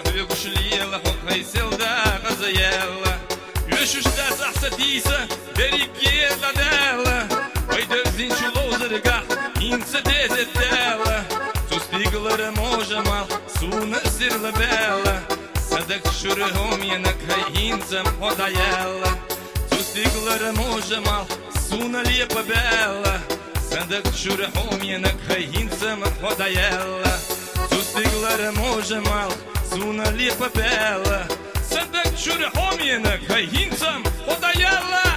وشليلة حط هيسل دا غزيالة يوشوش دا سحسديسة بريكيلة دالة ويدرزين شلو زرقا إنسا ديزة دالة سوستيقلر موجمال سونا سيرلا بيلا صدق شرهم ينك هاي إنسا محودايالة سوستيقلر موجمال سونا ليبا بيلا صدق شرهم ينك هاي إنسا محودايالة سوستيقلر موجمال Suna lipa bela, să dă ciură homienă, că hințăm, o da iarla!